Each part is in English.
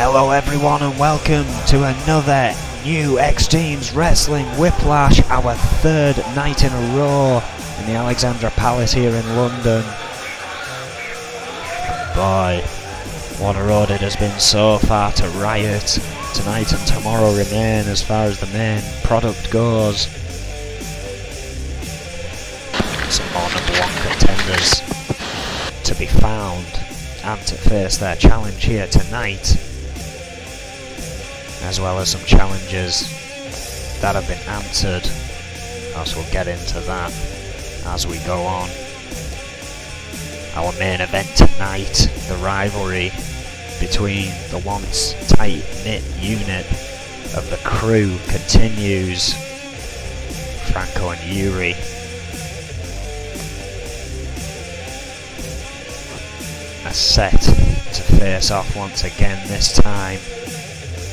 Hello everyone and welcome to another new Extremes Wrestling Whiplash, our third night in a row in the Alexandra Palace here in London. Boy, what a road it has been so far to Riot. Tonight and tomorrow remain as far as the main product goes. Some more number one contenders to be found and to face their challenge here tonight, as well as some challenges that have been answered. As we'll get into that as we go on. Our main event tonight, the rivalry between the once tight-knit unit of the Crew continues. Franco and Yuri are set to face off once again. This time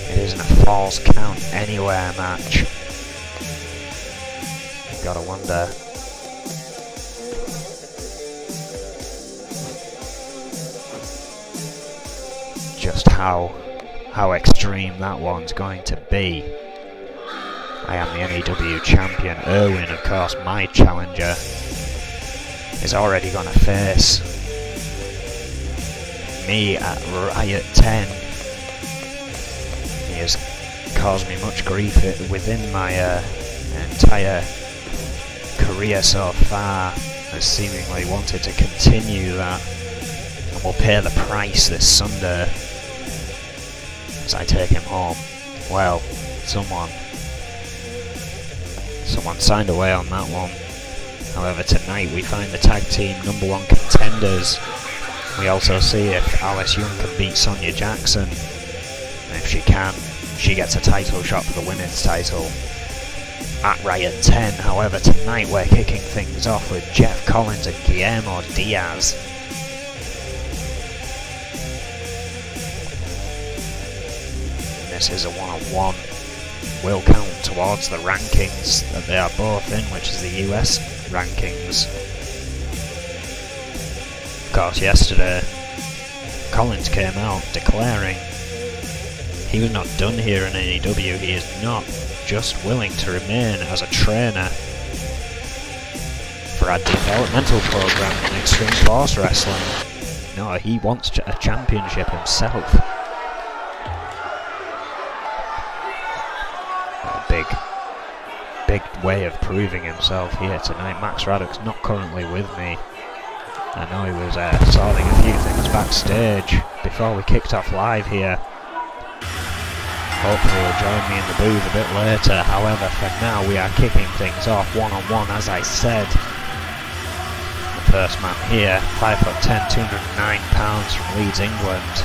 it isn't a false count anywhere match. Gotta wonder just how extreme that one's going to be. I am the N.E.W champion. Erwin, of course, my challenger, is already going to face me at Riot 10. He has caused me much grief within my entire career so far, has seemingly wanted to continue that, and will pay the price this Sunday as I take him home. Well, someone signed away on that one. However, tonight we find the tag team number one contenders. We also see if Alice Young can beat Sonia Jackson. And if she can, she gets a title shot for the women's title at Riot 10. However, tonight we're kicking things off with Jeff Collins and Guillermo Diaz. This is a one-on-one. Will count towards the rankings that they are both in, which is the US rankings. Of course, yesterday Collins came out declaring he was not done here in N.E.W. He is not just willing to remain as a trainer for a developmental program in Extreme Force Wrestling. No, he wants a championship himself. A big way of proving himself here tonight. Max Raddock's not currently with me. I know he was sorting a few things backstage before we kicked off live here. Hopefully he'll join me in the booth a bit later. However, for now we are kicking things off one-on-one, as I said. The first man here, 5'10", 209 pounds from Leeds, England.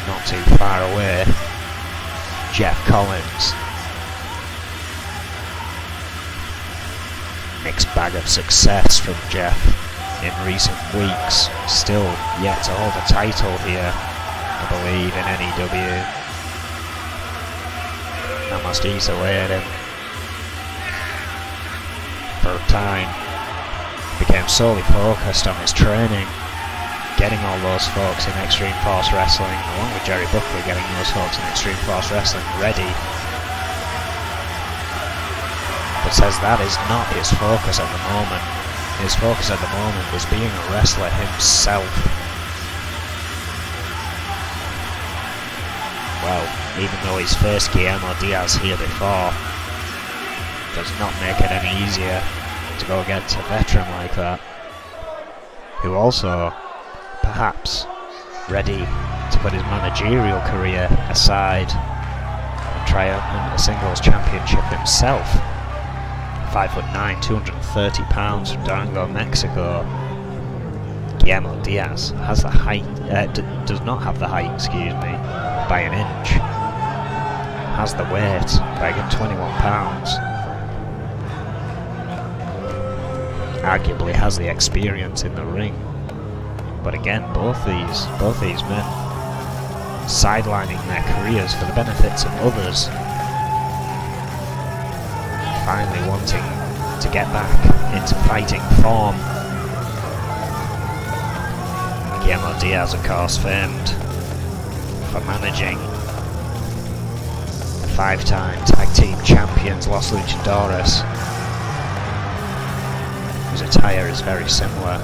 Not too far away. Jeff Collins. Mixed bag of success from Jeff in recent weeks. Still yet to hold a title here, I believe, in N.E.W. That must ease away at him for a time. Became solely focused on his training, getting all those folks in Extreme Force Wrestling, along with Jerry Buckley, getting those folks in Extreme Force Wrestling ready. But says that is not his focus at the moment. His focus at the moment is being a wrestler himself. Well, even though he's faced Guillermo Diaz here before, does not make it any easier to go against a veteran like that, who also perhaps ready to put his managerial career aside and try out a singles championship himself. 5'9", 230 pounds from Durango, Mexico. Guillermo Diaz has the height, does not have the height, excuse me, by an inch. Has the weight by a good 21 pounds. Arguably has the experience in the ring. But again, both these men sidelining their careers for the benefits of others. Finally wanting to get back into fighting form. Guillermo Diaz, of course, famed for managing the 5-time tag team champions Los Luchadores, whose attire is very similar.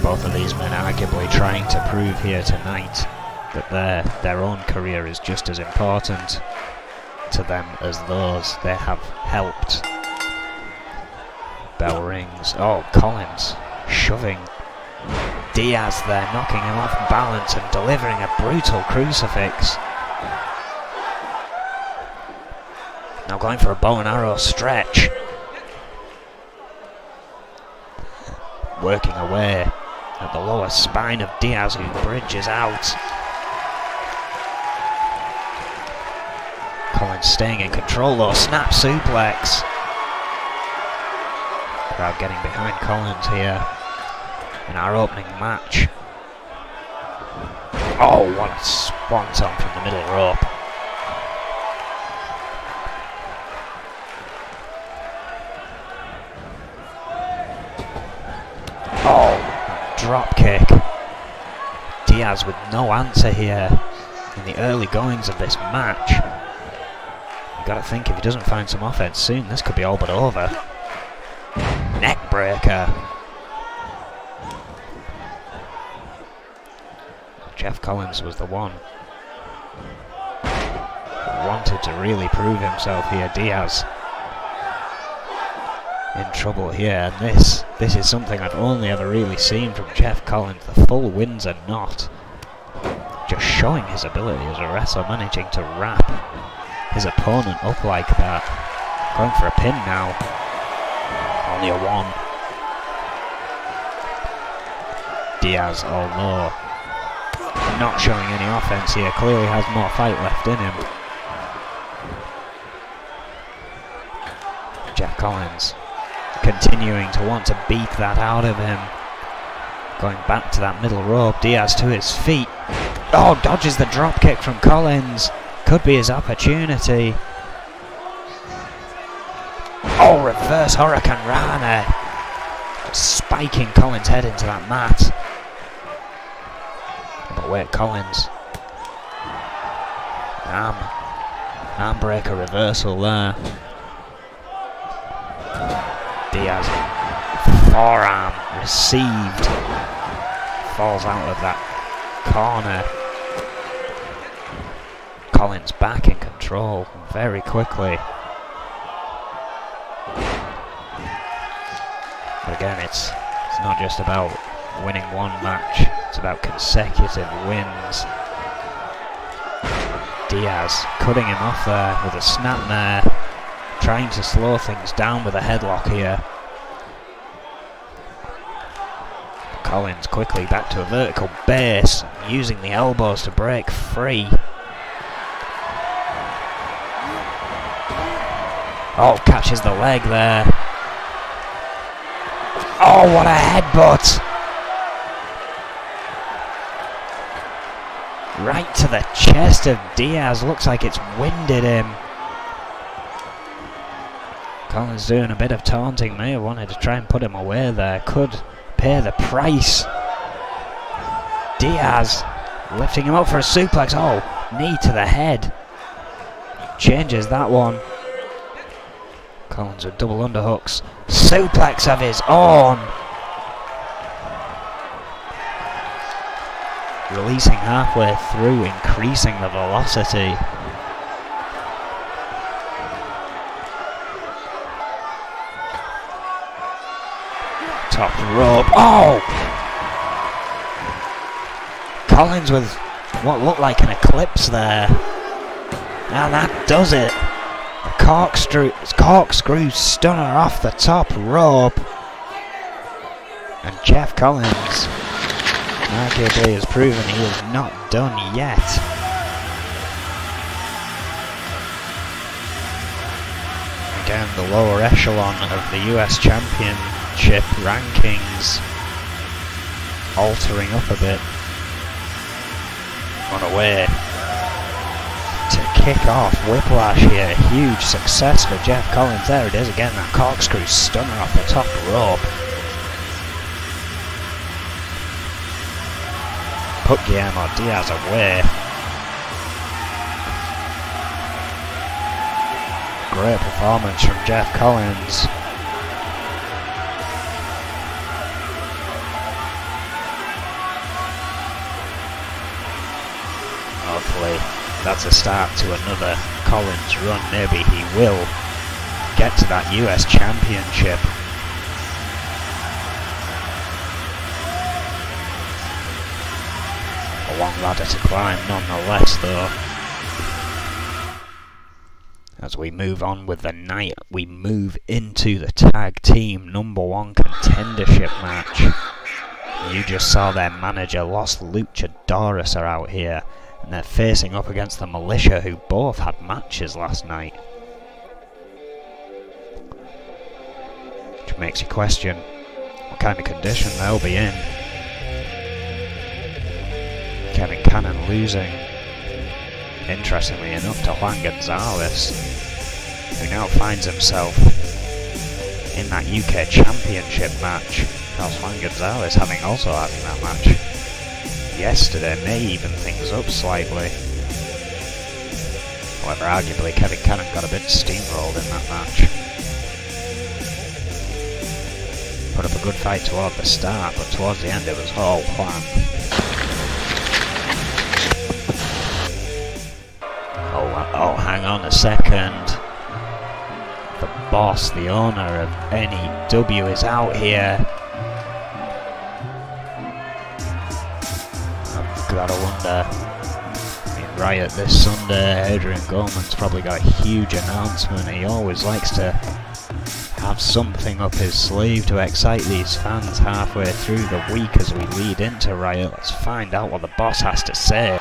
Both of these men arguably trying to prove here tonight that their own career is just as important to them as those they have helped. Bell rings. Oh, Collins shoving Diaz there, knocking him off balance and delivering a brutal crucifix. Now going for a bow and arrow stretch. Working away at the lower spine of Diaz, who bridges out. Collins staying in control though, snap suplex. Crowd getting behind Collins here in our opening match. Oh, what a swanton from the middle rope. Oh, drop kick. Diaz with no answer here in the early goings of this match. You gotta think, if he doesn't find some offense soon, this could be all but over. Neck breaker. Jeff Collins was the one who wanted to really prove himself here. Diaz in trouble here, and this is something I've only ever really seen from Jeff Collins. The full Windsor knot, just showing his ability as a wrestler, managing to wrap his opponent up like that. Going for a pin now. Only a one. Diaz, although not showing any offense here, clearly has more fight left in him. Jeff Collins continuing to want to beat that out of him. Going back to that middle rope. Diaz to his feet. Oh, dodges the drop kick from Collins. Could be his opportunity. Oh, reverse Hurricane Rana. Spiking Collins' head into that mat. But wait, Collins. Arm breaker reversal there. Diaz. Forearm received. Falls out of that corner. Collins back in control very quickly. But again, it's not just about winning one match, it's about consecutive wins. Diaz cutting him off there with a snapmare, trying to slow things down with a headlock here. Collins quickly back to a vertical base, using the elbows to break free. Oh, catches the leg there. Oh, what a headbutt! Right to the chest of Diaz. Looks like it's winded him. Collins doing a bit of taunting. May have wanted to try and put him away there. Could pay the price. Diaz lifting him up for a suplex. Oh, knee to the head. Changes that one. Collins with double underhooks. Suplex of his own. Releasing halfway through, increasing the velocity. Top rope. Oh! Collins with what looked like an eclipse there. And that does it. Corkscrew stunner off the top rope. And Jeff Collins arguably has proven he is not done yet. Again, the lower echelon of the US Championship rankings altering up a bit. On a way. to kick off Whiplash here. Huge success for Jeff Collins. There it is again, that corkscrew stunner off the top rope. Put Guillermo Diaz away. Great performance from Jeff Collins. Hopefully that's a start to another Collins run. Maybe he will get to that US Championship. A long ladder to climb nonetheless though. As we move on with the night, we move into the tag team #1 contendership match. You just saw their manager Los Luchadores are out here, and they're facing up against the Militia, who both had matches last night. Which makes you question what kind of condition they'll be in. Kevin Cannon losing, interestingly enough, to Juan Gonzalez, who now finds himself in that UK Championship match. Because Juan Gonzalez also having that match yesterday may even things up slightly. However, arguably Kevin Cannon got a bit steamrolled in that match. Put up a good fight toward the start, but towards the end it was all Juan. Oh, hang on a second. The boss, the owner of N.E.W. is out here. I've got to wonder. I mean, Riot this Sunday, Adrian Goldman's probably got a huge announcement. He always likes to have something up his sleeve to excite these fans halfway through the week as we lead into Riot. Let's find out what the boss has to say.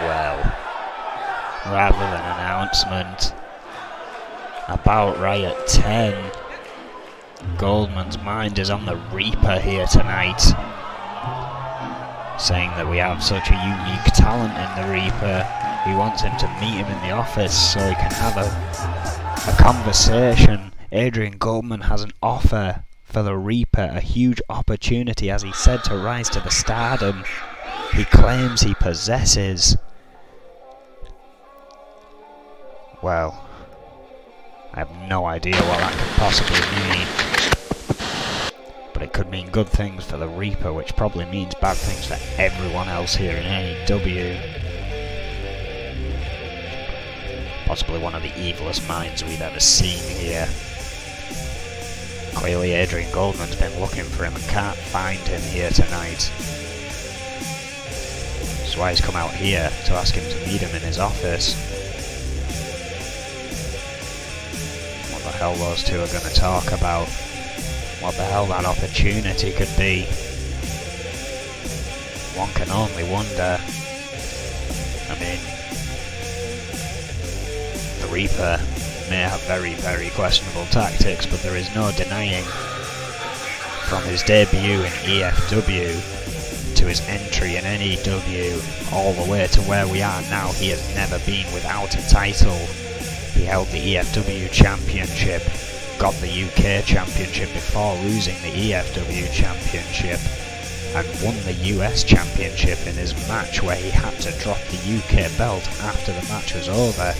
Well, rather than an announcement about Riot 10, Goldman's mind is on the Reaper here tonight, saying that we have such a unique talent in the Reaper. He wants him to meet him in the office so he can have a conversation. Adrian Goldman has an offer for the Reaper, a huge opportunity, as he said, to rise to the stardom he claims he possesses. Well, I have no idea what that could possibly mean. But it could mean good things for the Reaper, which probably means bad things for everyone else here in N.E.W. Possibly one of the evilest minds we've ever seen here. Clearly Adrian Goldman's been looking for him and can't find him here tonight. That's why he's come out here to ask him to meet him in his office. What the hell those two are going to talk about. What the hell that opportunity could be. One can only wonder. I mean, the Reaper may have very, very questionable tactics, but there is no denying from his debut in EFW to his entry in N.E.W. all the way to where we are now, he has never been without a title. He held the EFW Championship, got the UK Championship before losing the EFW Championship, and won the US Championship in his match where he had to drop the UK belt after the match was over.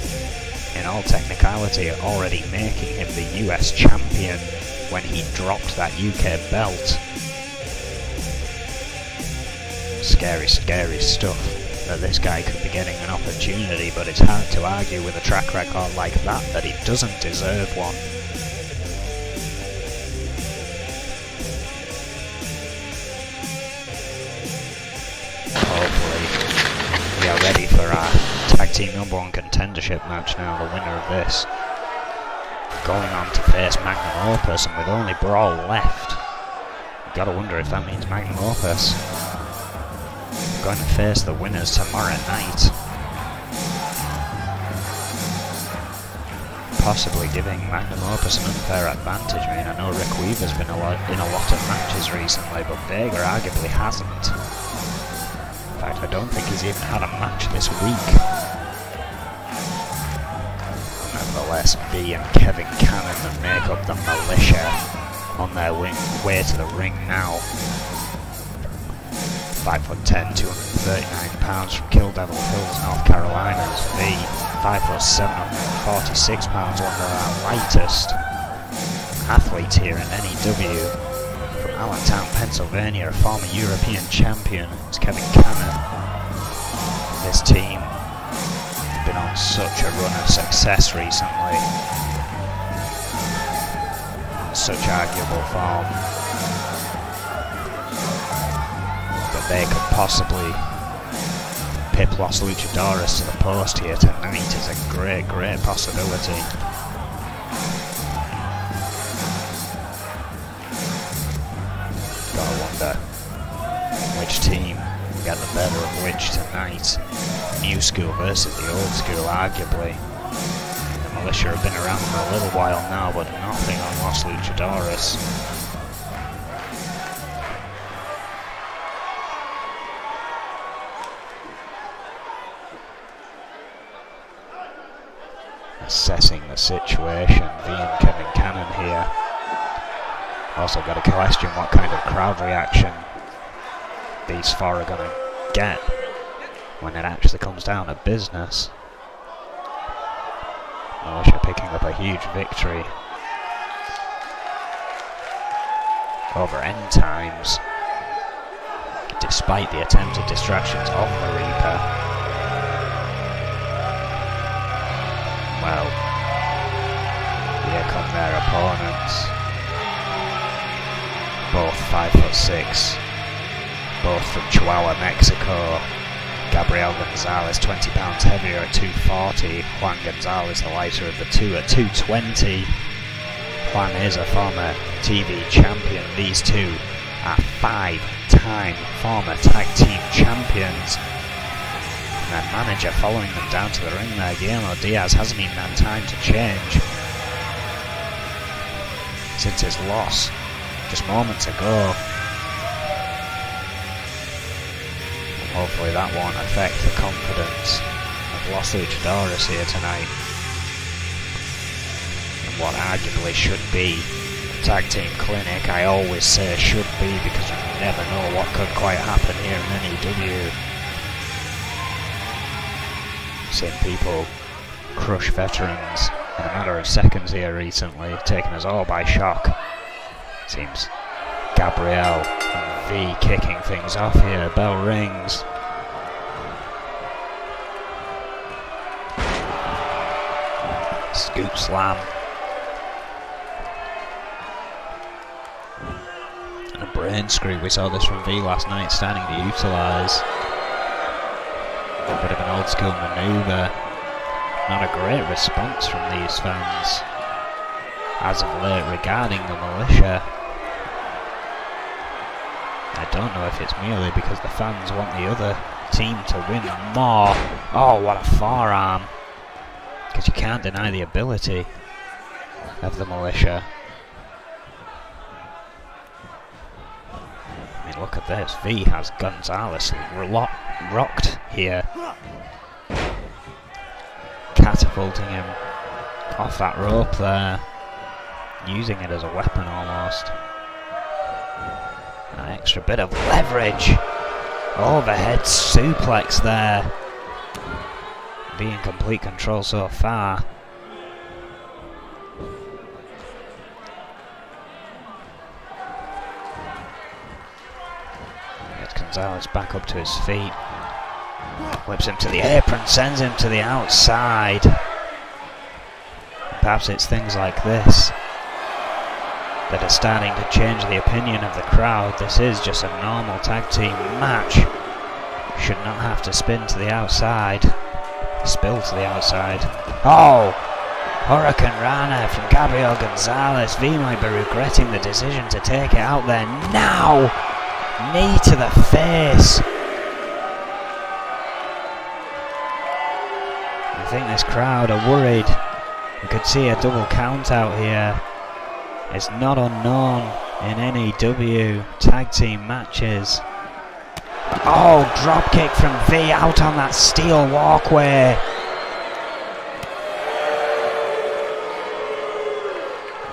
In all technicality, already making him the US Champion when he dropped that UK belt. Scary, scary stuff that this guy could be getting an opportunity, but it's hard to argue with a track record like that he doesn't deserve one. Hopefully we are ready for our Tag Team #1 contendership match now. The winner of this going on to face Magnum Opus, and with only Brawl left, you've got to wonder if that means Magnum Opus going to face the winners tomorrow night, possibly giving Magnum Opus an unfair advantage. I mean, I know Rick Weaver's been in a lot of matches recently, but Vega arguably hasn't. In fact, I don't think he's even had a match this week. Nevertheless, B and Kevin Cannon that make up the militia on their way to the ring now. 5'10", 239 pounds from Kill Devil Hills, North Carolina is V. 5'7", 146 pounds, one of our lightest athletes here in N.E.W. From Allentown, Pennsylvania, a former European champion, is Kevin Cannon. This team has been on such a run of success recently. Such arguable form. They could possibly pip Los Luchadores to the post here tonight is a great, great possibility. Gotta wonder which team will get the better of which tonight. New school versus the old school, arguably. The militia have been around for a little while now, but nothing on Los Luchadores. Assessing the situation, V and Kevin Cannon here. Also got to question what kind of crowd reaction these four are going to get when it actually comes down to business. Militia picking up a huge victory over End Times, despite the attempted distractions of the Reaper. Well, here come their opponents. Both 5'6", both from Chihuahua, Mexico. Gabriel Gonzalez, 20 pounds heavier at 240. Juan Gonzalez, the lighter of the two, at 220. Juan is a former TV champion. These two are 5-time former tag team champions. And their manager following them down to the ring there, Guillermo Diaz, hasn't even had time to change since his loss just moments ago. And hopefully that won't affect the confidence of Los Luchadores here tonight in what arguably should be a tag team clinic. I always say should be, because you never know what could quite happen here in N.E.W. Seen people crush veterans in a matter of seconds here recently, taking us all by shock. Seems Gabriel and V kicking things off here. Bell rings. Scoop slam. brain screw. We saw this from V last night, starting to utilise a bit of an old school manoeuvre. Not a great response from these fans as of late regarding the militia. I don't know if it's merely because the fans want the other team to win more. Oh, what a forearm. Because you can't deny the ability of the militia. I mean, look at this. V has Gonzalez rocked here. Catapulting him off that rope there. Using it as a weapon almost. An extra bit of leverage. Overhead suplex there. Be in complete control so far. Gets Gonzalez back up to his feet. Whips him to the apron, sends him to the outside. Perhaps it's things like this that are starting to change the opinion of the crowd. This is just a normal tag team match. Should not have to spin to the outside. Spill to the outside. Oh! Hurricane Rana from Gabriel Gonzalez. V might be regretting the decision to take it out there now. Knee to the face. I think this crowd are worried. We could see a double count out here. It's not unknown in N.E.W. tag team matches. Oh, drop kick from V out on that steel walkway.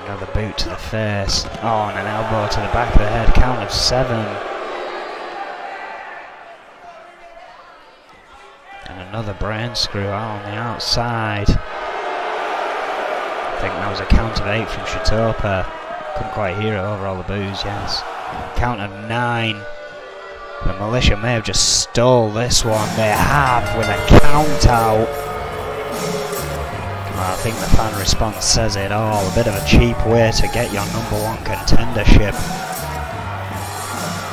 Another boot to the face. Oh, and an elbow to the back of the head. Count of 7. And another brain screw out on the outside. I think that was a count of 8 from Shitopa. Couldn't quite hear it over all the boos, yes. Count of 9. The militia may have just stole this one. They have with a count out. Well, I think the fan response says it all. A bit of a cheap way to get your #1 contendership.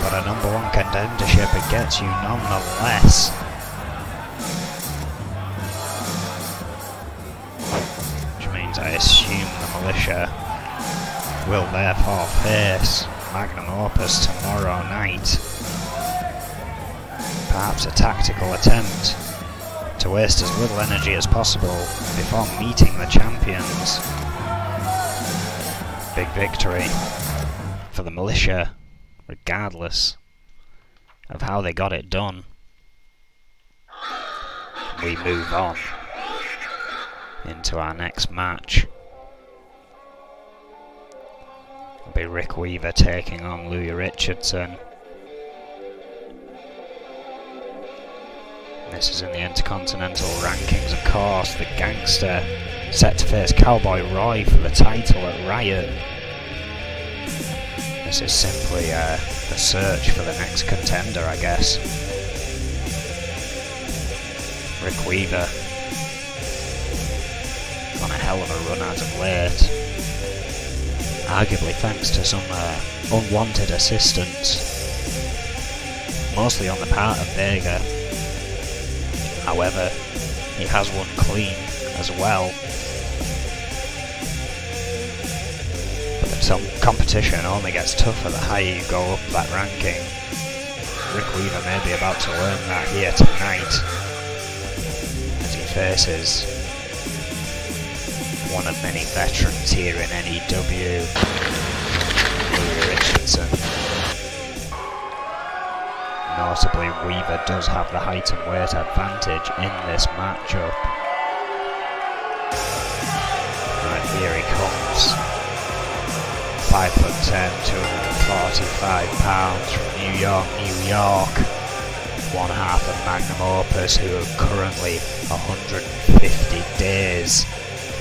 But a #1 contendership it gets you nonetheless. I assume the militia will therefore face Magnum Opus tomorrow night. Perhaps a tactical attempt to waste as little energy as possible before meeting the champions. Big victory for the militia, regardless of how they got it done. We move on into our next match. It'll be Rick Weaver taking on Louis Richardson. This is in the Intercontinental rankings, of course. The Gangster set to face Cowboy Roy for the title at Riot. This is simply the search for the next contender, I guess. Rick Weaver on a hell of a run as of late, arguably thanks to some unwanted assistance, mostly on the part of Vega. However, he has won clean as well. But some competition only gets tougher the higher you go up that ranking. Rick Weaver may be about to learn that here tonight as he faces one of many veterans here in N.E.W, Louis Richardson. Notably, Weaver does have the height and weight advantage in this matchup. Right, here he comes. 5'10", 245 pounds from New York, New York. One half of Magnum Opus, who are currently 150 days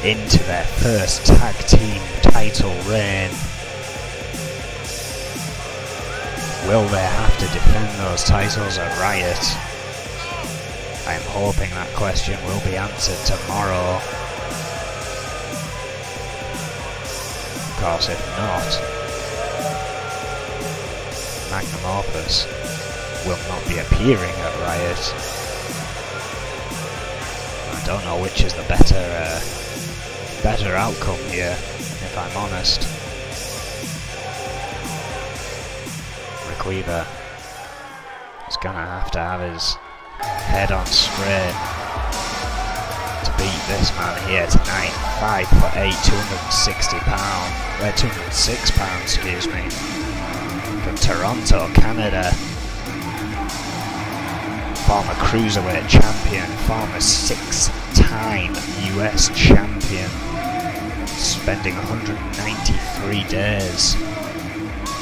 into their first tag team title reign. Will they have to defend those titles at Riot? I am hoping that question will be answered tomorrow. Of course, if not, magnum opus will not be appearing at Riot. I don't know which is the better outcome here, if I'm honest. Rick Weaver is gonna have to have his head on straight to beat this man here tonight. 5'8", 206 pounds, excuse me. From Toronto, Canada. Former cruiserweight champion, former 6-time US champion, spending 193 days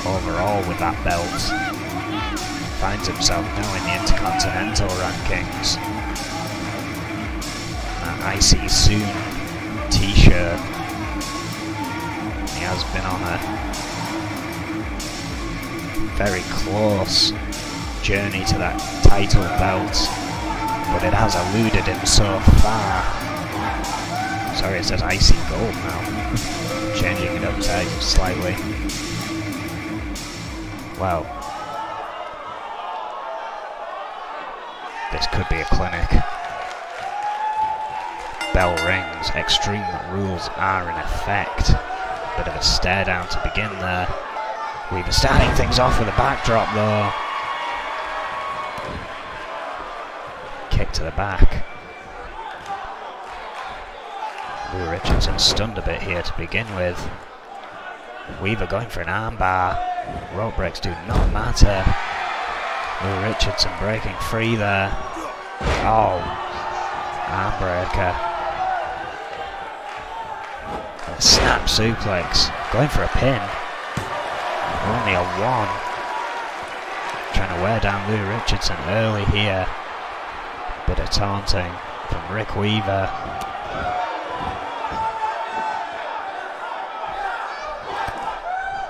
overall with that belt. Finds himself now in the Intercontinental rankings. That I See Soon t-shirt. He has been on a very close journey to that title belt, but it has eluded him so far. Sorry, it says Icy Gold now. Changing it up slightly. Well, this could be a clinic. Bell rings. Extreme rules are in effect. Bit of a stare down to begin there. Weaver starting things off with a backdrop though. Kick to the back. Lou Richardson stunned a bit here to begin with. Weaver going for an armbar. Rope breaks do not matter. Lou Richardson breaking free there. Oh, armbreaker. A snap suplex. Going for a pin. Only a 1. Trying to wear down Lou Richardson early here. Bit of taunting from Rick Weaver.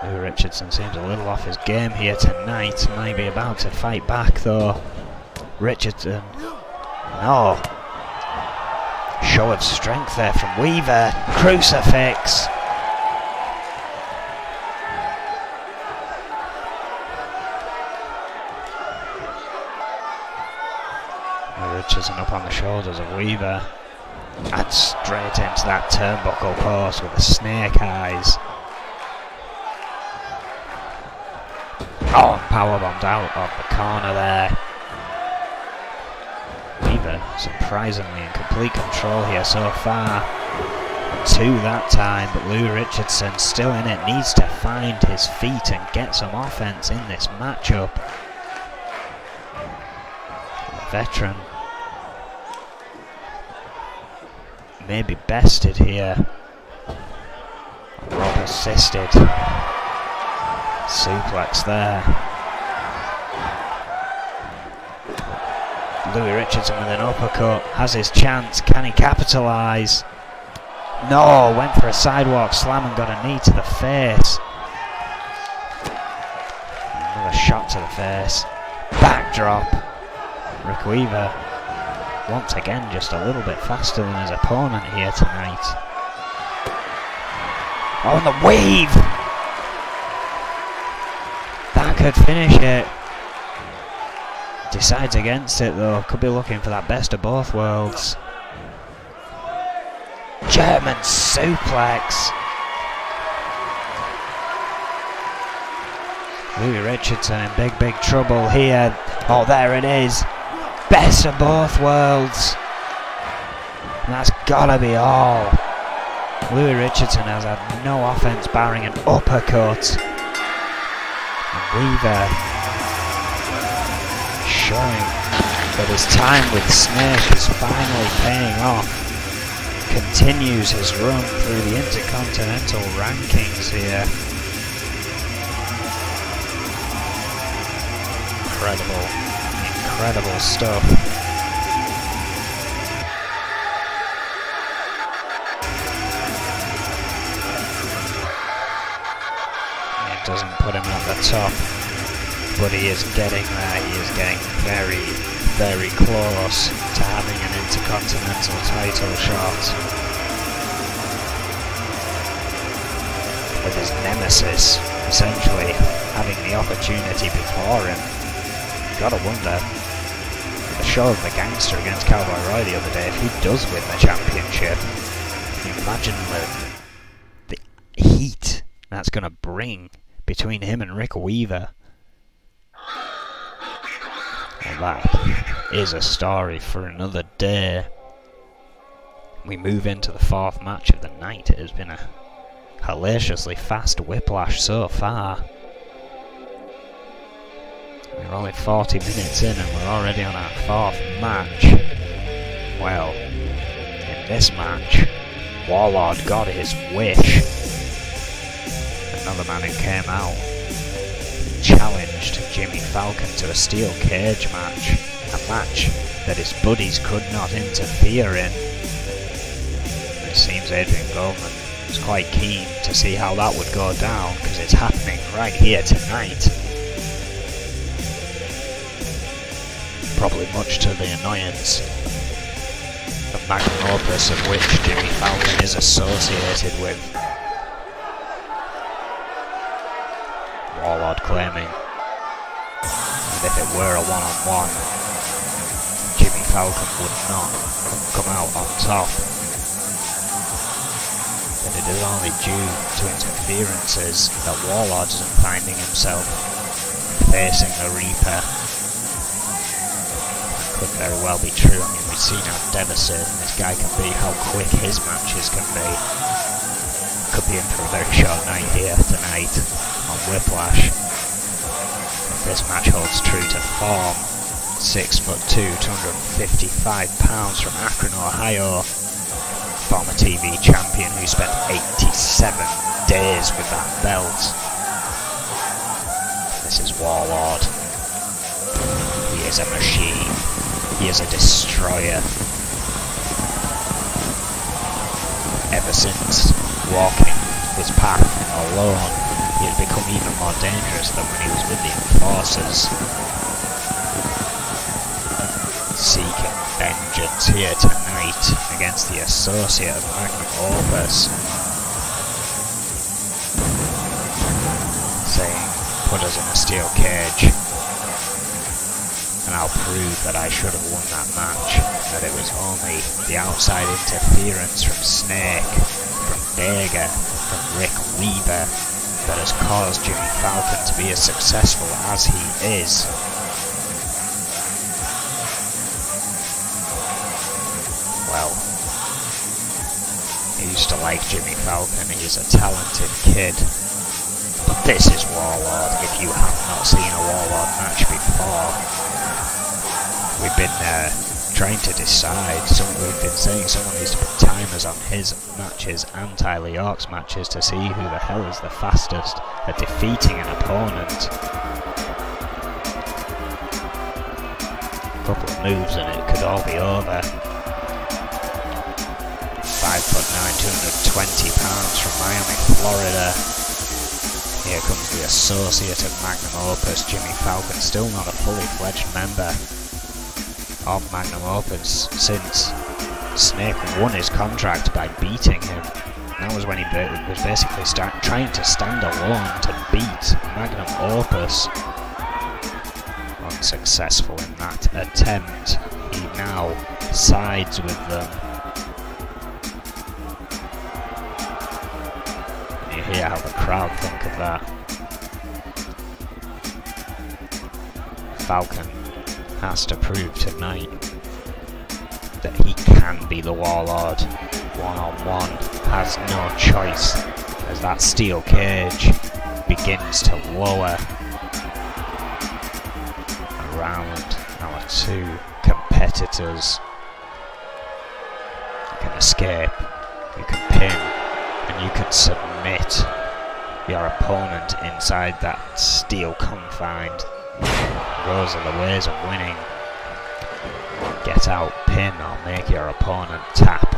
Lou Richardson seems a little off his game here tonight. Might be about to fight back though. Richardson. No. Show of strength there from Weaver. Crucifix. Richardson up on the shoulders of Weaver. And straight into that turnbuckle post with the snake eyes. Oh, powerbombed out of the corner there. Weaver surprisingly in complete control here so far. 2 that time, but Lou Richardson still in it. Needs to find his feet and get some offense in this matchup. The veteran may be bested here. Rob assisted. Suplex there. Louis Richardson with an uppercut. Has his chance. Can he capitalise? No, went for a sidewalk slam and got a knee to the face. Another shot to the face. Backdrop. Rick Weaver once again just a little bit faster than his opponent here tonight. Oh, and the weave! That could finish it. Decides against it though. Could be looking for that best of both worlds. German suplex. Louis Richardson in big trouble here. Oh, there it is. Best of both worlds. And that's gotta be all. Louis Richardson has had no offense barring an uppercut. And Weaver showing that his time with Snake is finally paying off. Continues his run through the Intercontinental rankings here. Incredible stuff. It doesn't put him at the top, but he is getting there. He is getting very close to having an Intercontinental title shot with his nemesis, essentially. having the opportunity before him. You gotta wonder, the show of the gangster against Cowboy Roy the other day, if he does win the championship, can you imagine the heat that's gonna bring between him and Rick Weaver? Well, that is a story for another day. We move into the fourth match of the night. It has been a hellaciously fast Whiplash so far. We're only 40 minutes in and we're already on our fourth match. Well, in this match, Warlord got his wish. Another man who came out and challenged Jimmy Falcon to a steel cage match. A match that his buddies could not interfere in. It seems Adrian Goldman was quite keen to see how that would go down, because it's happening right here tonight. Probably much to the annoyance of magnum opus of which Jimmy Falcon is associated with. Warlord claiming that if it were a one-on-one, Jimmy Falcon would not come out on top. That it is only due to interferences that Warlord isn't finding himself facing the Reaper. Could very well be true. I mean, we've seen how devastating this guy can be, how quick his matches can be. Could be in for a very short night here tonight on Whiplash. If this match holds true to form, 6'2", 255 pounds from Akron, Ohio, former TV champion who spent 87 days with that belt. This is Warlord. He is a machine. He is a destroyer. Ever since walking his path alone, he has become even more dangerous than when he was with the Enforcers. Seeking vengeance here tonight against the associate of Magnum Opus. Saying, put us in a steel cage, and I'll prove that I should have won that match, that it was only the outside interference from Snake, from Vega, from Rick Weaver that has caused Jimmy Falcon to be as successful as he is. Well, I used to like Jimmy Falcon, he's a talented kid. But this is Warlord. If you have not seen a Warlord match before, we've been trying to decide. We've been saying someone needs to put timers on his matches and Tyler York's matches to see who the hell is the fastest at defeating an opponent. A couple of moves and it could all be over. 5'9", 220 pounds from Miami, Florida. Here comes the associate of Magnum Opus, Jimmy Falcon, still not a fully fledged member of Magnum Opus since Snake won his contract by beating him. That was when he was basically trying to stand alone to beat Magnum Opus. Unsuccessful in that attempt, he now sides with them. You hear how the crowd think of that. Falcon has to prove tonight that he can be the Warlord. One-on-one, has no choice as that steel cage begins to lower around our two competitors. You can escape, you can pin, and you can submit your opponent inside that steel confined. Those are the ways of winning. Get out, pin, or make your opponent tap.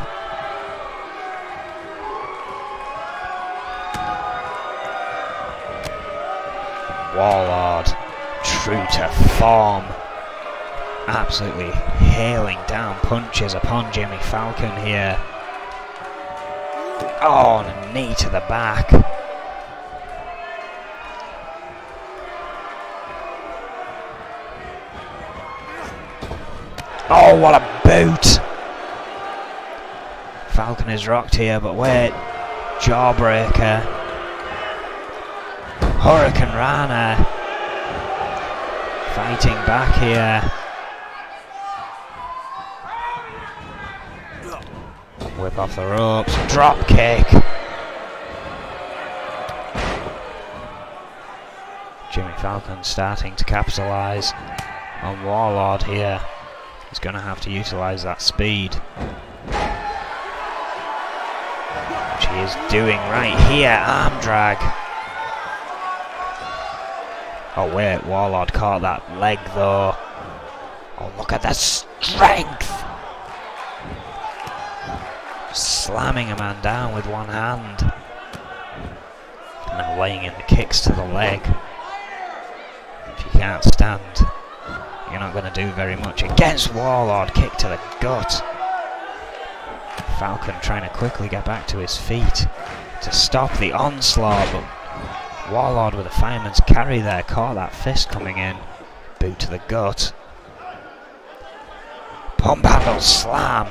Warlord, true to form, absolutely hailing down punches upon Jimmy Falcon here. Oh, and a knee to the back. Oh, what a boot! Falcon is rocked here, but wait. Jawbreaker. Hurricane Rana. Fighting back here. Whip off the ropes. Drop kick. Jimmy Falcon starting to capitalise on Warlord here. He's going to have to utilise that speed, which he is doing right here. Arm drag. Oh wait, Warlord caught that leg though. Oh, look at the strength! Slamming a man down with one hand. Now laying in the kicks to the leg. If you can't stand, you're not going to do very much against Warlord. Kick to the gut. Falcon trying to quickly get back to his feet to stop the onslaught, but Warlord with a fireman's carry there, caught that fist coming in. Boot to the gut. Pump handle slam.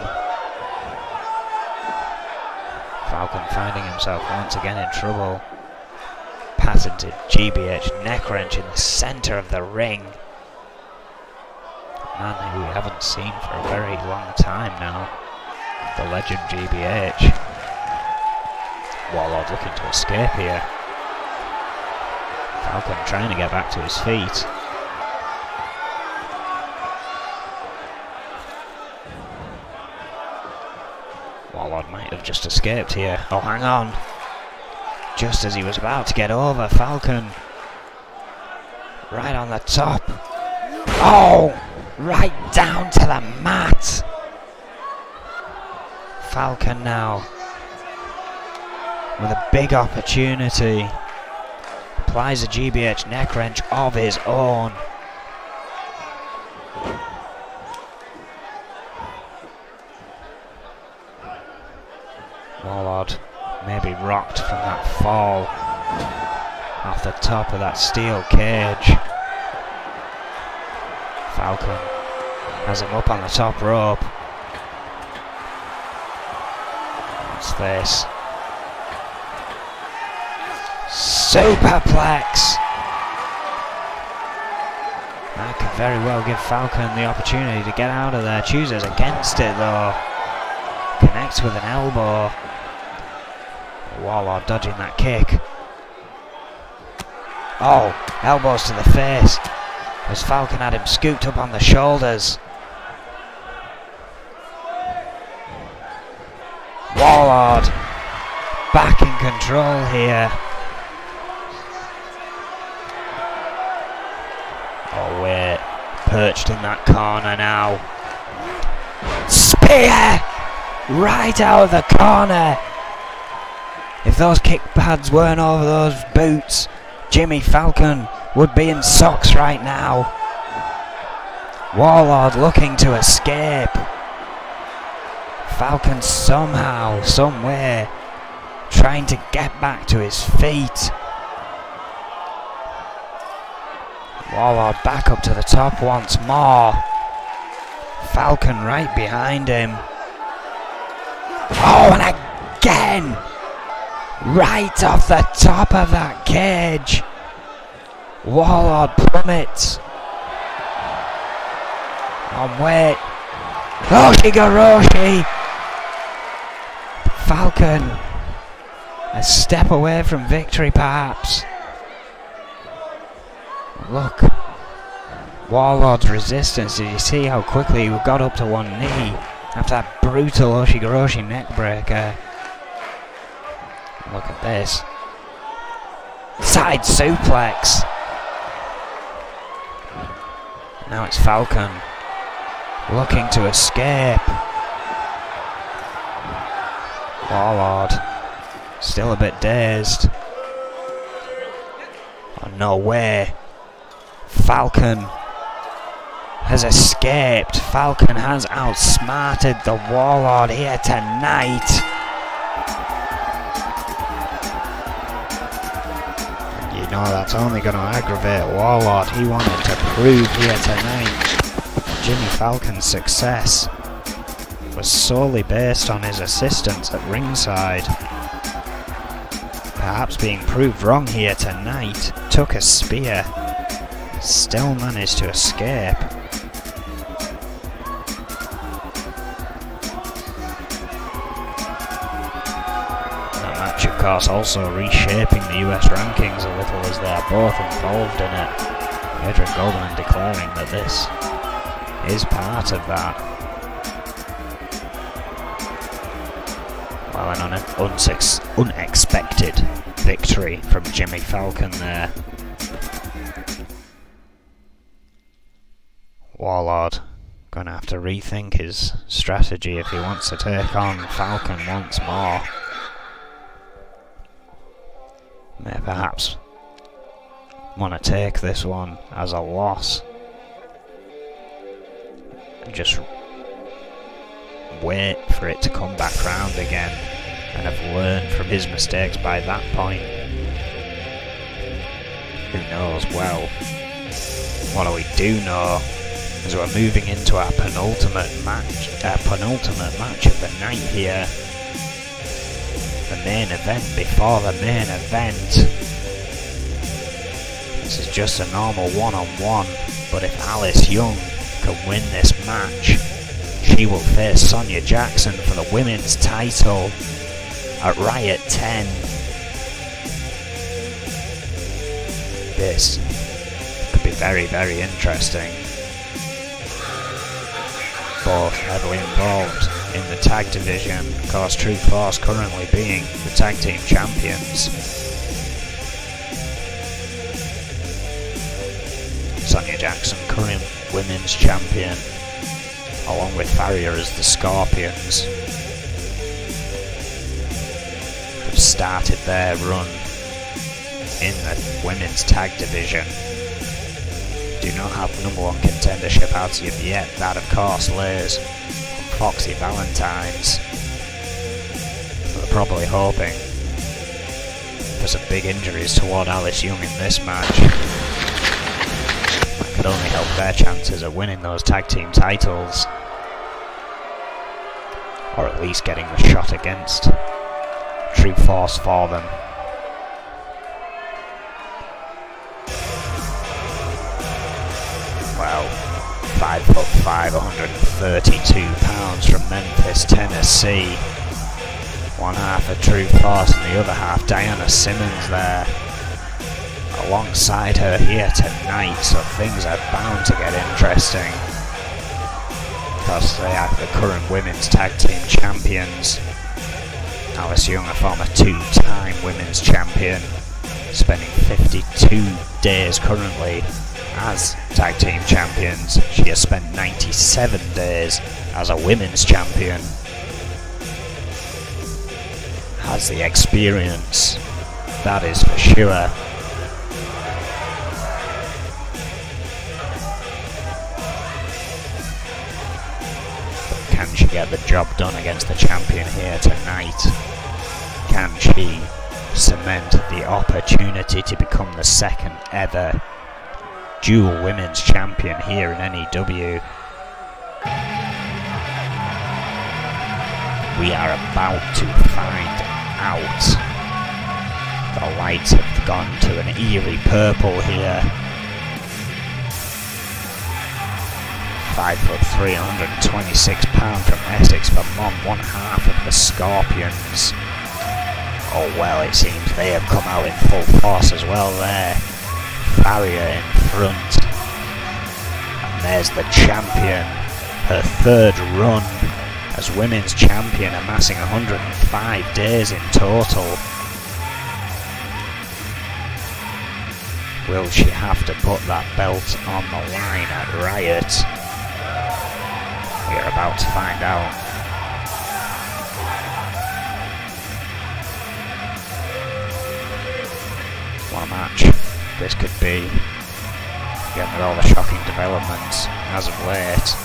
Falcon finding himself once again in trouble. Patented GBH neck wrench in the centre of the ring. A man who we haven't seen for a very long time now. The legend GBH. Warlord looking to escape here. Falcon trying to get back to his feet. Warlord might have just escaped here. Oh, hang on. Just as he was about to get over, Falcon right on the top. Oh! Right down to the mat. Falcon now with a big opportunity. Applies a GBH neck wrench of his own. Warlord maybe rocked from that fall off the top of that steel cage. Falcon has him up on the top rope. What's this? Superplex! That could very well give Falcon the opportunity to get out of there. Chooses against it though. Connects with an elbow. Warlord dodging that kick. Oh, elbows to the face as Falcon had him scooped up on the shoulders. Warlord back in control here. Oh wait, perched in that corner now. Spear! Right out of the corner. If those kick pads weren't over those boots, Jimmy Falcon would be in socks right now. Warlord looking to escape. Falcon somehow, somewhere, trying to get back to his feet. Warlord back up to the top once more. Falcon right behind him. Oh, and again! Right off the top of that cage. Warlord plummets. On weight. Oshigoroshi. Falcon a step away from victory perhaps. Look. Warlord's resistance. Did you see how quickly he got up to one knee after that brutal Oshigoroshi neckbreaker? Look at this. Side suplex. Now it's Falcon looking to escape. Warlord still a bit dazed. Oh, no way. Falcon has escaped. Falcon has outsmarted the Warlord here tonight. No, that's only going to aggravate Warlord. He wanted to prove here tonight Jimmy Falcon's success was solely based on his assistance at ringside. Perhaps being proved wrong here tonight, took a spear, still managed to escape. That match, of course, also reshaping the US rankings a little as they're both involved in it. Adrian Goldman declaring that this is part of that. Well, an unexpected victory from Jimmy Falcon there. Warlord gonna have to rethink his strategy if he wants to take on Falcon once more. May perhaps want to take this one as a loss. Just wait for it to come back round again and have learned from his mistakes by that point. Who knows? Well, what we do know is we're moving into our penultimate match of the night here. The main event before the main event. This is just a normal one-on-one, but if Alice Young can win this match, she will face Sonya Jackson for the women's title at Riot 10. This could be very, very interesting. Both heavily involved in the tag division, of course Truth Force currently being the tag team champions. Sonya Jackson, current women's champion, along with Farrier as the Scorpions, have started their run in the women's tag division. Do not have number one contendership out of yet. That, of course, lays on Foxy Valentine's. They're probably hoping for some big injuries toward Alice Young in this match. That could only help their chances of winning those tag team titles, or at least getting the shot against Truth Force for them. Well, 5'5", 132 pounds from Memphis, Tennessee. One half of Truth Force and the other half Diana Simmons there alongside her here tonight, so things are bound to get interesting. Because they are the current women's tag team champions. Alice Young, a former two-time women's champion, spending 52 days currently as tag team champions. She has spent 97 days as a women's champion. Has the experience, that is for sure. But can she get the job done against the champion here tonight? Can she cement the opportunity to become the second ever dual women's champion here in N.E.W? We are about to find out. The lights have gone to an eerie purple here. 5'3", 126 pounds from Essex, Vermont, one half of the Scorpions. Oh well, it seems they have come out in full force as well there. Farrier in front. And there's the champion. Her third run as women's champion, amassing 105 days in total. Will she have to put that belt on the line at Riot? We are about to find out. What a match this could be, again with all the shocking developments as of late.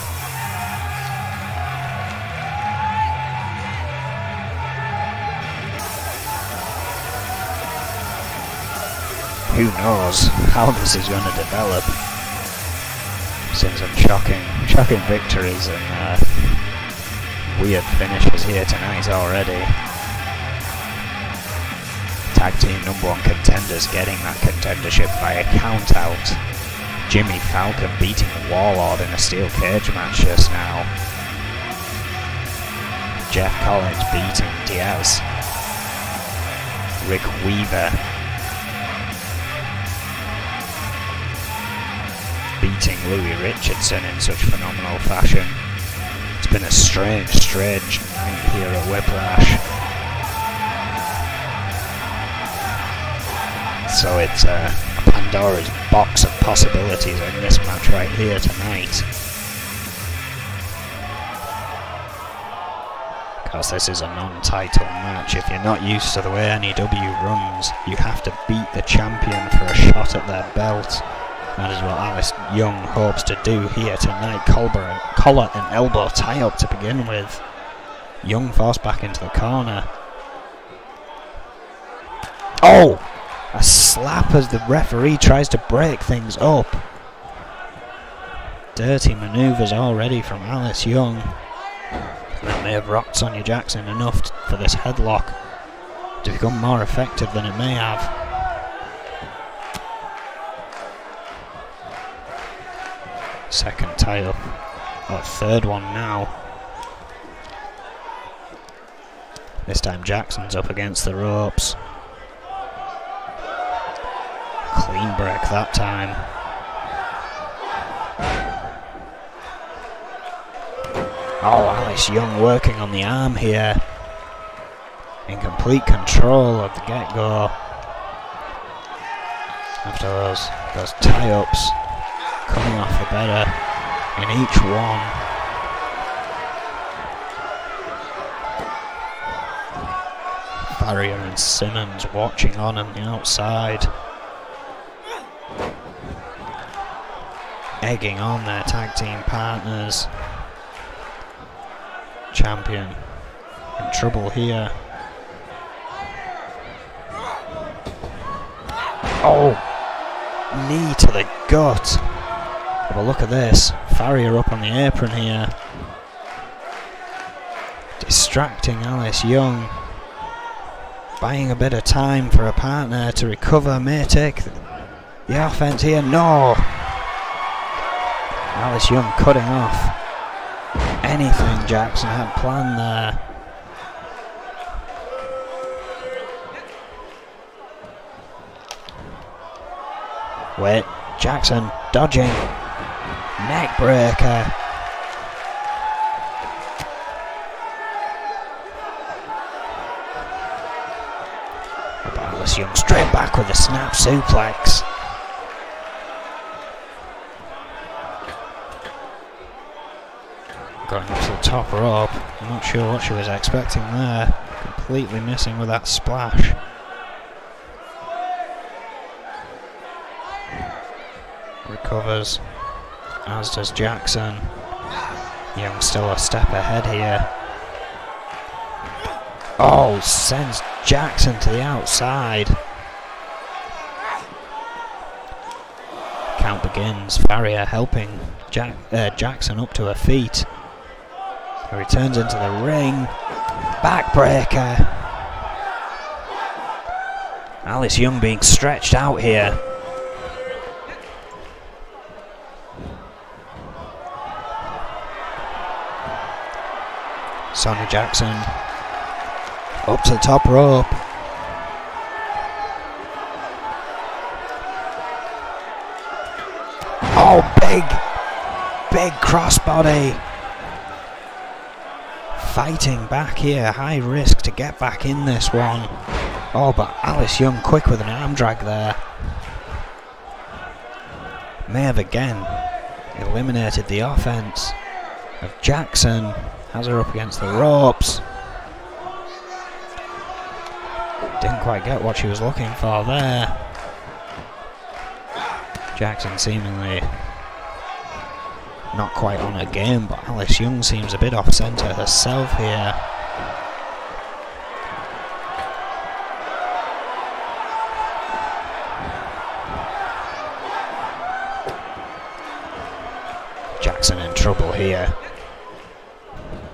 Who knows how this is going to develop? seen some shocking victories and weird finishes here tonight already. Tag team #1 contenders getting that contendership by a count out. Jimmy Falcon beating Warlord in a steel cage match just now. Jeff Collins beating Diaz. Rick Weaver beating Louis Richardson in such phenomenal fashion. It's been a strange night here at Whiplash. So it's a Pandora's box of possibilities in this match right here tonight. Because this is a non-title match. If you're not used to the way N.E.W. runs, you have to beat the champion for a shot at their belt. That is what Alice Young hopes to do here tonight. Collar and elbow tie-up to begin with. Young forced back into the corner. Oh! A slap as the referee tries to break things up. Dirty manoeuvres already from Alice Young. That may have rocked Sonia Jackson enough for this headlock to become more effective than it may have. Second tie-up, or third one now. This time Jackson's up against the ropes. Clean break that time. Oh, Alice Young working on the arm here. In complete control of the get-go. After those tie-ups, coming off the better in each one. Farrier and Simmons watching on the outside. Egging on their tag team partners. Champion in trouble here. Oh! Knee to the gut. Have a look at this. Farrier up on the apron here. Distracting Alice Young. Buying a bit of time for a partner to recover. May take the offense here. No! Alice Young cutting off anything Jackson had planned there. Wait, Jackson dodging. Neck breaker. Alice Young straight back with a snap suplex. Going up to the top rope. I'm not sure what she was expecting there. Completely missing with that splash. Recovers, as does Jackson. Young still a step ahead here. Oh, sends Jackson to the outside. Count begins. Farrier helping Jackson up to her feet. He returns into the ring. Backbreaker. Alice Young being stretched out here. Sonia Jackson up to the top rope. Oh, big crossbody. Fighting back here, high risk to get back in this one. Oh, but Alice Young quick with an arm drag there. May have again eliminated the offense of Jackson. Has her up against the ropes. Didn't quite get what she was looking for there. Jackson seemingly not quite on her game, but Alice Young seems a bit off centre herself here. trouble here.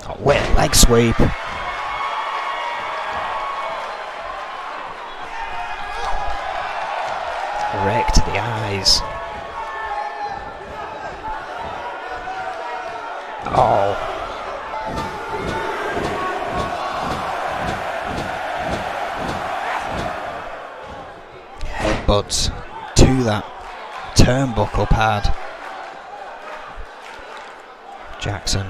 Oh, wait, leg sweep. Rake to the eyes. Oh. Headbutts to that turnbuckle pad. Jackson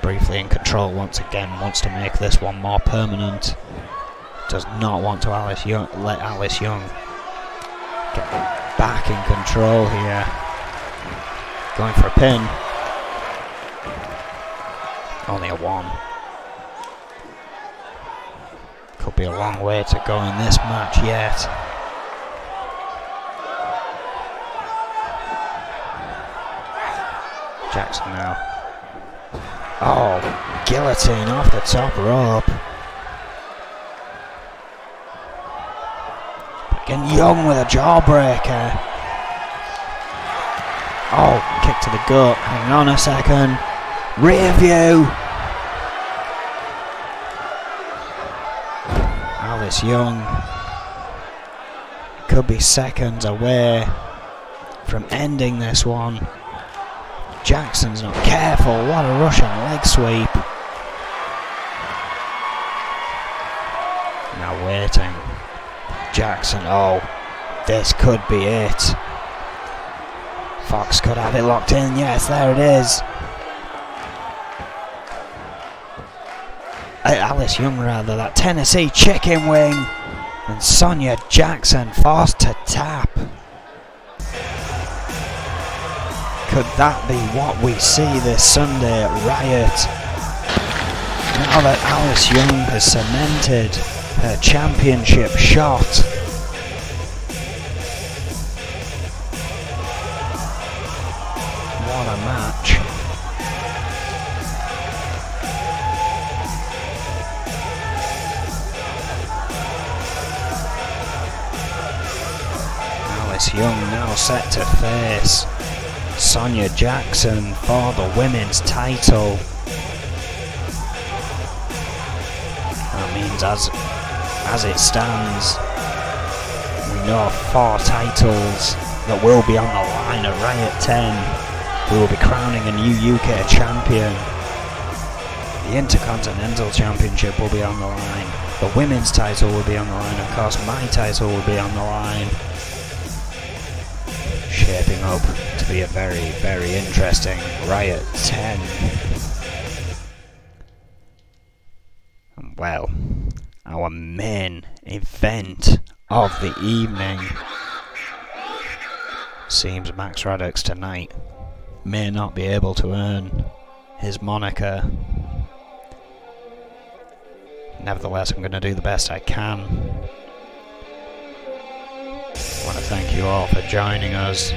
briefly in control once again, wants to make this one more permanent. Does not want to let Alice Young get back in control here. Going for a pin. Only a 1. Could be a long way to go in this match yet. Jackson now. Oh, guillotine off the top rope. Again, Young with a jawbreaker. Oh, kick to the gut. Hang on a second. Rear view. Alice Young could be seconds away from ending this one. Jackson's not careful. What a Russian leg sweep. Now waiting. Jackson, oh, this could be it. Fox could have it locked in. Yes, there it is. Alice Young, rather, that Tennessee chicken wing. And Sonia Jackson forced to tap. Could that be what we see this Sunday at Riot? Now that Alice Young has cemented her championship shot. What a match. Alice Young now set to face Sonia Jackson for the women's title. That means as it stands, we know 4 titles that will be on the line at Riot 10. We will be crowning a new UK champion. The Intercontinental Championship will be on the line. The women's title will be on the line. Of course, my title will be on the line. Shaping up to be a very, very interesting Riot 10. Well, our main event of the evening seems Max Raddox tonight may not be able to earn his moniker. Nevertheless, I'm going to do the best I can. I want to thank you all for joining us,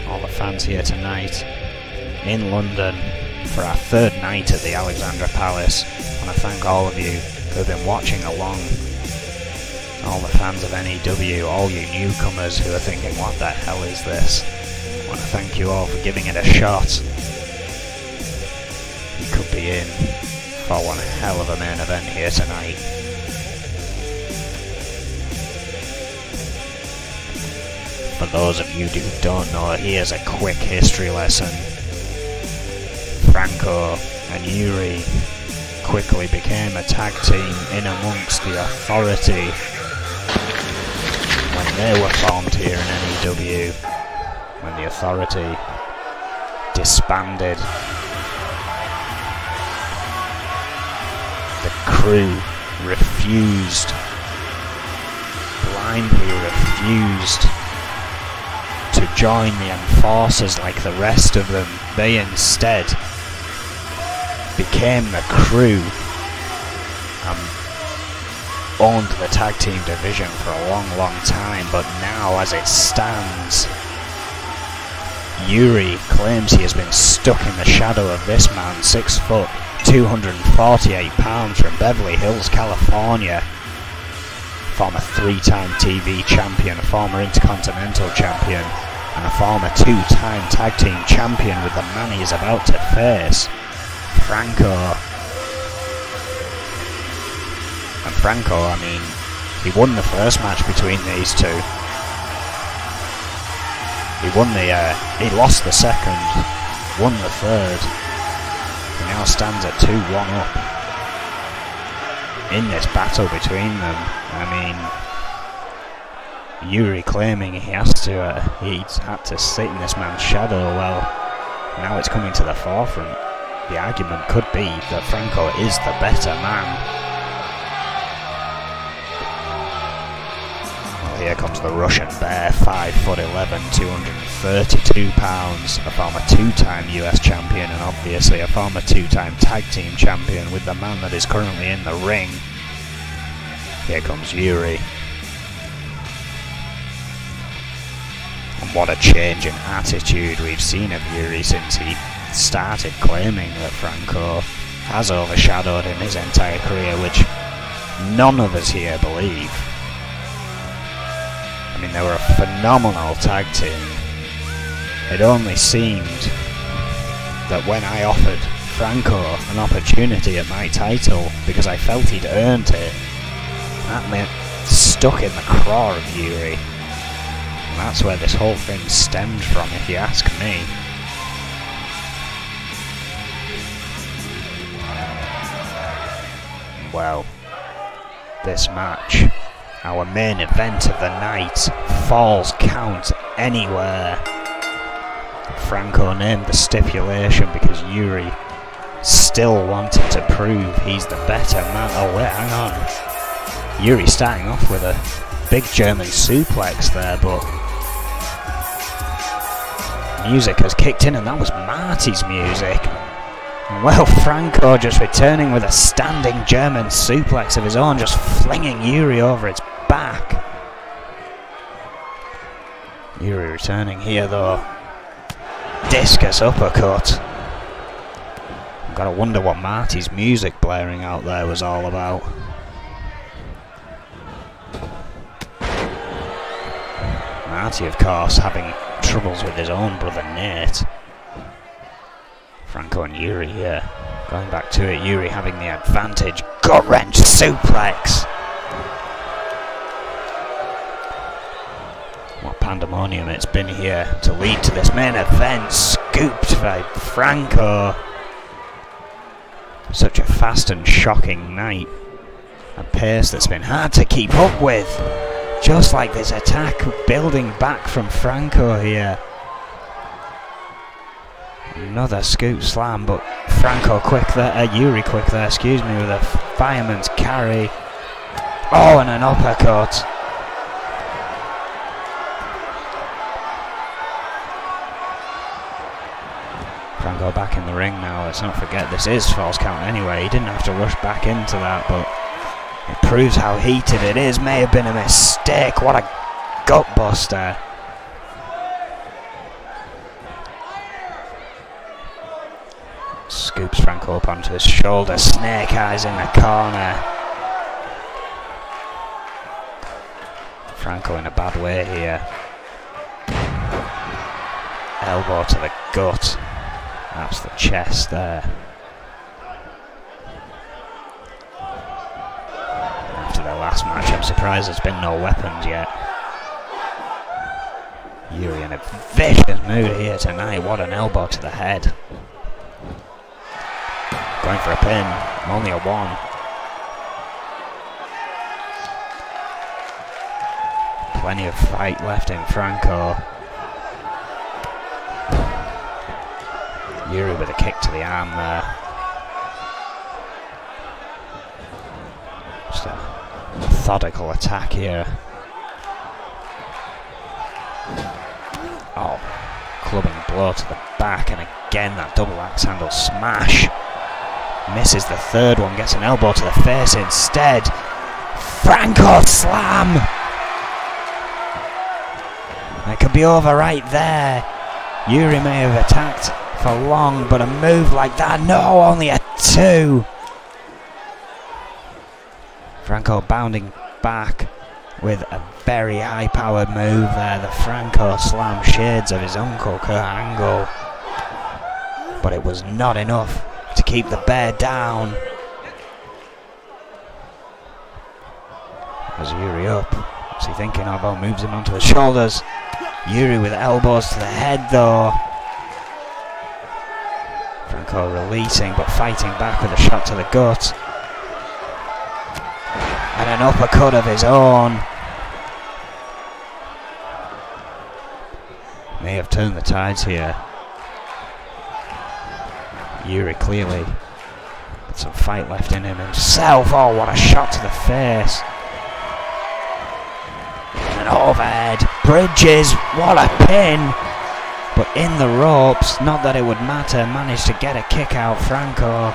all the fans here tonight in London for our 3rd night at the Alexandra Palace. I want to thank all of you who have been watching along, all the fans of N.E.W, all you newcomers who are thinking, what the hell is this? I want to thank you all for giving it a shot. You could be in for one hell of a main event here tonight. For those of you who don't know, here's a quick history lesson. Franco and Yuri quickly became a tag team in amongst the Authority when they were formed here in N.E.W. When the Authority disbanded, the crew refused, blindly refused to join the Enforcers like the rest of them. They instead became the crew and owned the tag team division for a long time, but now as it stands, Yuri claims he has been stuck in the shadow of this man, 6 foot, 248 pounds from Beverly Hills, California, former 3-time TV champion, former Intercontinental champion, and a former two-time tag team champion with the man he is about to face, Franco. And Franco, I mean, he won the first match between these two. He lost the second, won the third. He now stands at 2-1 up in this battle between them. I mean, Yuri claiming he's had to sit in this man's shadow. Well, now it's coming to the forefront. The argument could be that Franco is the better man. Well, here comes the Russian Bear, 5'11", 232 pounds, a former two-time US champion and obviously a former two-time tag team champion with the man that is currently in the ring. Here comes Yuri. And what a change in attitude we've seen of Yuri since he started claiming that Franco has overshadowed him his entire career, which none of us here believe. I mean, they were a phenomenal tag team. It only seemed that when I offered Franco an opportunity at my title, because I felt he'd earned it, that meant stuck in the craw of Yuri. And that's where this whole thing stemmed from, if you ask me. Well, this match, our main event of the night, Falls Count Anywhere. Franco named the stipulation because Yuri still wanted to prove he's the better man. Oh wait, hang on. Yuri starting off with a big German suplex there, but music has kicked in and that was Marty's music. Well, Franco just returning with a standing German suplex of his own, just flinging Yuri over its back. Yuri returning here though. Discus uppercut. I've got to wonder what Marty's music blaring out there was all about. Marty, of course, having troubles with his own brother Nate. Franco and Yuri here. Going back to it, Yuri having the advantage. Gut wrench suplex. What pandemonium it's been here to lead to this main event. Scooped by Franco. Such a fast and shocking night. A pace that's been hard to keep up with. Just like this attack building back from Franco here. Another scoop slam, but Franco quick there, Yuri quick there, excuse me, with a fireman's carry. Oh, and an uppercut. Franco back in the ring now. Let's not forget this is Falls Count Anyway. He didn't have to rush back into that, but it proves how heated it is. May have been a mistake. What a gut buster. Scoops Franco up onto his shoulder. Snake eyes in the corner. Franco in a bad way here. Elbow to the gut. That's the chest there. After their last match, I'm surprised there's been no weapons yet. Yuri in a vicious mood here tonight. What an elbow to the head. Going for a pin, only a 1. Plenty of fight left in Franco. Yuri with a kick to the arm there. Just a methodical attack here. Oh, clubbing blow to the back, and again that double axe handle smash. Misses the third one, gets an elbow to the face instead. Franco slam! It could be over right there. Yuri may have attacked for long, but a move like that, no, only a 2. Franco bounding back, with a very high-powered move there. The Franco slam shades of his uncle Kurt Angle, but it was not enough to keep the bear down. As Yuri up, what's he thinking of? Oh, moves him onto the shoulders. Yuri with elbows to the head though. Franco releasing but fighting back with a shot to the gut. And an uppercut of his own. May have turned the tides here. Yuri clearly got some fight left in him himself. Oh, what a shot to the face. And an overhead. Bridges, what a pin. But in the ropes, not that it would matter, managed to get a kick out, Franco.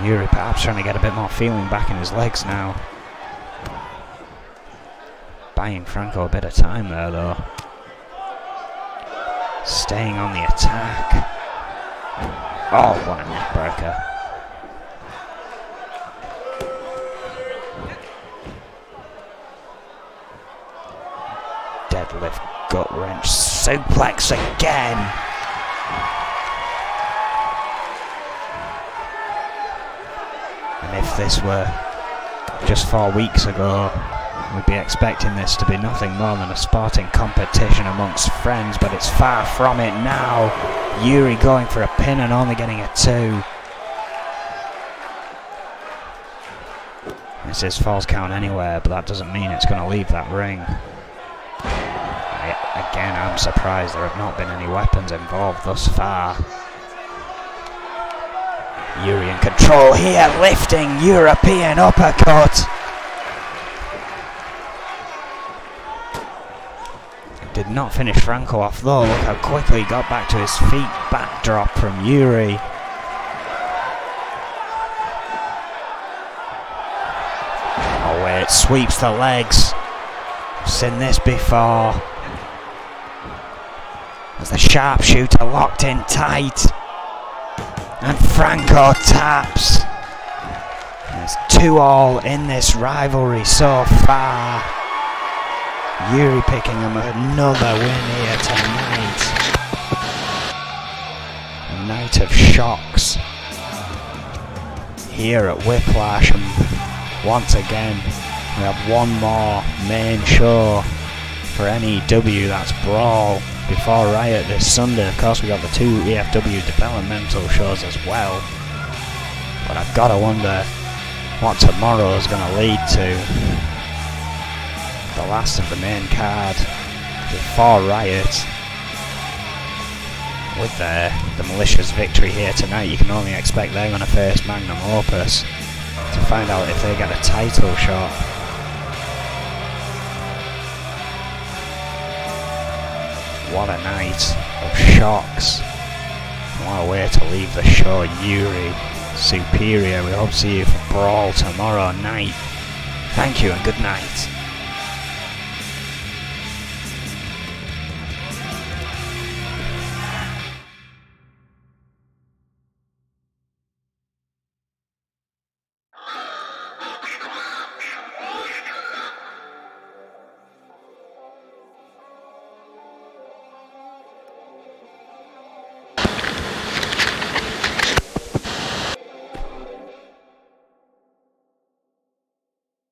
Yuri perhaps trying to get a bit more feeling back in his legs now. Buying Franco a bit of time there though. Staying on the attack. Oh, what a neck breaker. Deadlift, gut wrench, suplex again. And if this were just 4 weeks ago, we'd be expecting this to be nothing more than a sporting competition amongst friends, but it's far from it now. Yuri going for a pin and only getting a 2. This is falls count anywhere, but that doesn't mean it's going to leave that ring. Again, I'm surprised there have not been any weapons involved thus far. Yuri in control here, lifting European uppercut. Did not finish Franco off though. Look how quickly he got back to his feet. Backdrop from Yuri. Oh wait, sweeps the legs. I've seen this before. As the sharpshooter locked in tight. And Franco taps. There's 2-all in this rivalry so far. Yuri picking him another win here tonight. A night of shocks here at Whiplash, and once again we have one more main show for N.E.W. That's Brawl before Riot this Sunday. Of course we got the 2 EFW developmental shows as well, but I've got to wonder what tomorrow is going to lead to. The last of the main card before Riot. With the Militia's victory here tonight, you can only expect they're going to face Magnum Opus to find out if they get a title shot. What a night of shocks. What a way to leave the show. Yuri, superior. We hope to see you for Brawl tomorrow night. Thank you and good night.